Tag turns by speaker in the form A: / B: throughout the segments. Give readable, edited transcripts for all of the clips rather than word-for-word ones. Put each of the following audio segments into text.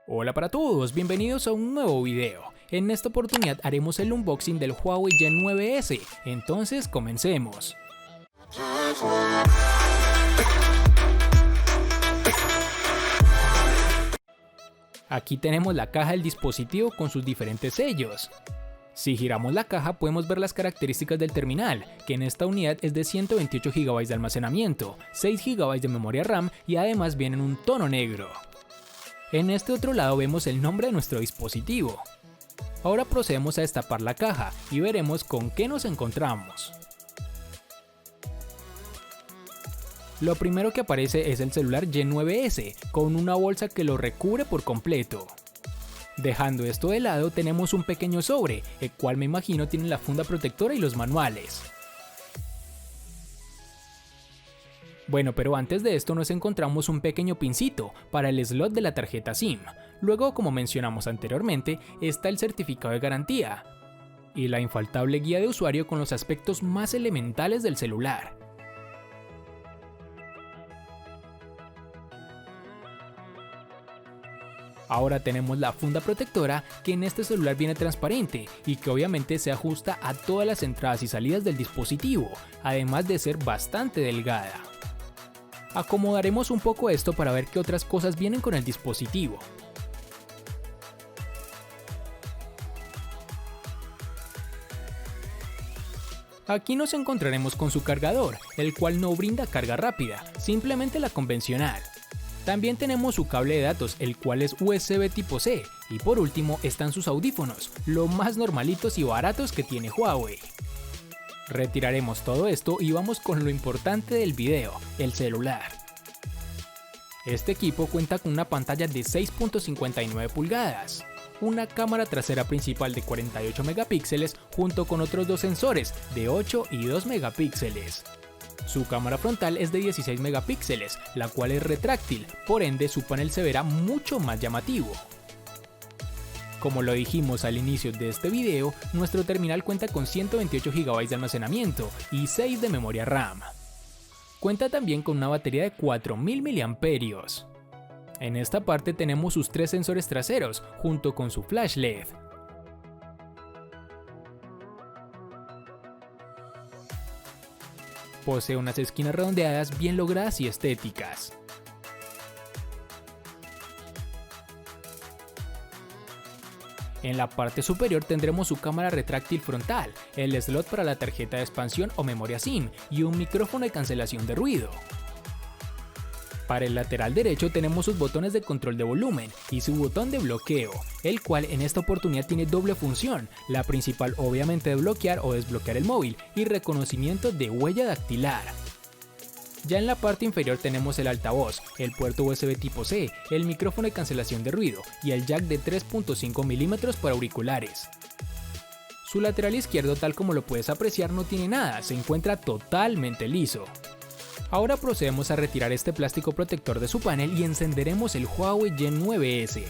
A: Hola para todos, bienvenidos a un nuevo video. En esta oportunidad haremos el unboxing del Huawei Gen 9S, entonces comencemos. Aquí tenemos la caja del dispositivo con sus diferentes sellos. Si giramos la caja podemos ver las características del terminal, que en esta unidad es de 128 GB de almacenamiento, 6 GB de memoria RAM y además viene en un tono negro. En este otro lado vemos el nombre de nuestro dispositivo. Ahora procedemos a destapar la caja y veremos con qué nos encontramos. Lo primero que aparece es el celular Gen 9S, con una bolsa que lo recubre por completo. Dejando esto de lado tenemos un pequeño sobre, el cual me imagino tiene la funda protectora y los manuales. Bueno, pero antes de esto nos encontramos un pequeño pincito para el slot de la tarjeta SIM. Luego, como mencionamos anteriormente, está el certificado de garantía y la infaltable guía de usuario con los aspectos más elementales del celular. Ahora tenemos la funda protectora, que en este celular viene transparente y que obviamente se ajusta a todas las entradas y salidas del dispositivo, además de ser bastante delgada. Acomodaremos un poco esto para ver qué otras cosas vienen con el dispositivo. Aquí nos encontraremos con su cargador, el cual no brinda carga rápida, simplemente la convencional. También tenemos su cable de datos, el cual es USB tipo C, y por último están sus audífonos, lo más normalitos y baratos que tiene Huawei. Retiraremos todo esto y vamos con lo importante del video, el celular. Este equipo cuenta con una pantalla de 6.59 pulgadas, una cámara trasera principal de 48 megapíxeles junto con otros dos sensores de 8 y 2 megapíxeles. Su cámara frontal es de 16 megapíxeles, la cual es retráctil, por ende su panel se verá mucho más llamativo. Como lo dijimos al inicio de este video, nuestro terminal cuenta con 128 GB de almacenamiento y 6 de memoria RAM. Cuenta también con una batería de 4000 mAh. En esta parte tenemos sus tres sensores traseros, junto con su flash LED. Posee unas esquinas redondeadas bien logradas y estéticas. En la parte superior tendremos su cámara retráctil frontal, el slot para la tarjeta de expansión o memoria SIM y un micrófono de cancelación de ruido. Para el lateral derecho tenemos sus botones de control de volumen y su botón de bloqueo, el cual en esta oportunidad tiene doble función, la principal obviamente de bloquear o desbloquear el móvil y reconocimiento de huella dactilar. Ya en la parte inferior tenemos el altavoz, el puerto USB tipo C, el micrófono de cancelación de ruido y el jack de 3.5 mm para auriculares. Su lateral izquierdo, tal como lo puedes apreciar, no tiene nada, se encuentra totalmente liso. Ahora procedemos a retirar este plástico protector de su panel y encenderemos el Huawei Gen 9S.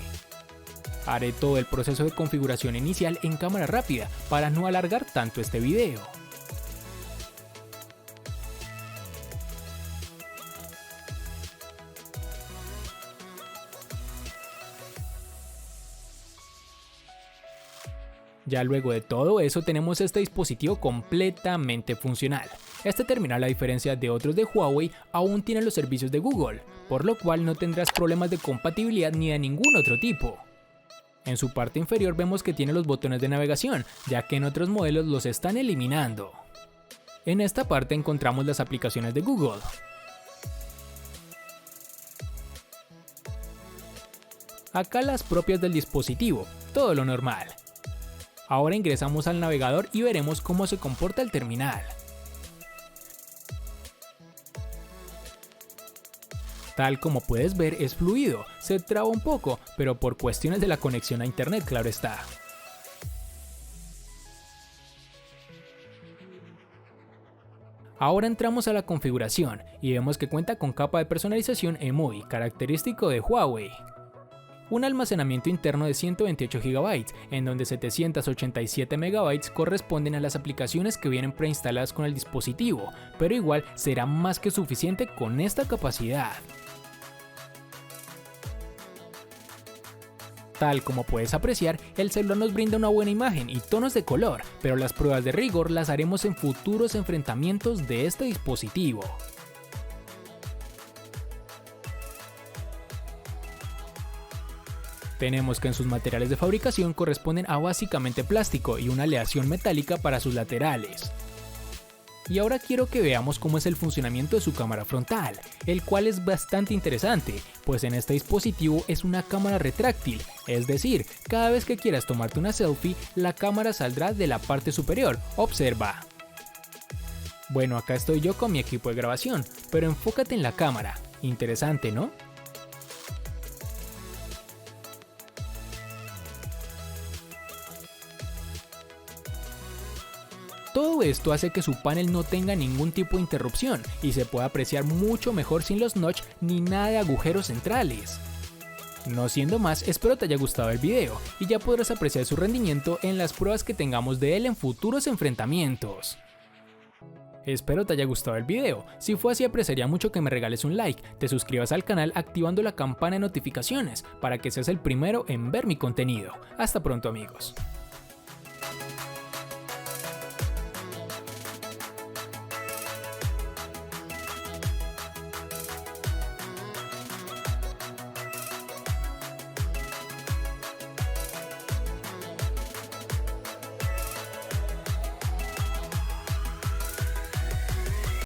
A: Haré todo el proceso de configuración inicial en cámara rápida para no alargar tanto este video. Ya luego de todo eso tenemos este dispositivo completamente funcional. Este terminal, a diferencia de otros de Huawei, aún tiene los servicios de Google, por lo cual no tendrás problemas de compatibilidad ni de ningún otro tipo. En su parte inferior vemos que tiene los botones de navegación, ya que en otros modelos los están eliminando. En esta parte encontramos las aplicaciones de Google. Acá las propias del dispositivo, todo lo normal. Ahora ingresamos al navegador y veremos cómo se comporta el terminal. Tal como puedes ver, es fluido, se traba un poco, pero por cuestiones de la conexión a internet, claro está. Ahora entramos a la configuración y vemos que cuenta con capa de personalización EMUI, característico de Huawei. Un almacenamiento interno de 128 GB, en donde 787 MB corresponden a las aplicaciones que vienen preinstaladas con el dispositivo, pero igual será más que suficiente con esta capacidad. Tal como puedes apreciar, el celular nos brinda una buena imagen y tonos de color, pero las pruebas de rigor las haremos en futuros enfrentamientos de este dispositivo. Tenemos que en sus materiales de fabricación corresponden a básicamente plástico y una aleación metálica para sus laterales. Y ahora quiero que veamos cómo es el funcionamiento de su cámara frontal, el cual es bastante interesante, pues en este dispositivo es una cámara retráctil, es decir, cada vez que quieras tomarte una selfie, la cámara saldrá de la parte superior, observa. Bueno, acá estoy yo con mi equipo de grabación, pero enfócate en la cámara, interesante, ¿no? Todo esto hace que su panel no tenga ningún tipo de interrupción y se pueda apreciar mucho mejor sin los notch ni nada de agujeros centrales. No siendo más, espero te haya gustado el video y ya podrás apreciar su rendimiento en las pruebas que tengamos de él en futuros enfrentamientos. Espero te haya gustado el video, si fue así apreciaría mucho que me regales un like, te suscribas al canal activando la campana de notificaciones para que seas el primero en ver mi contenido. Hasta pronto amigos.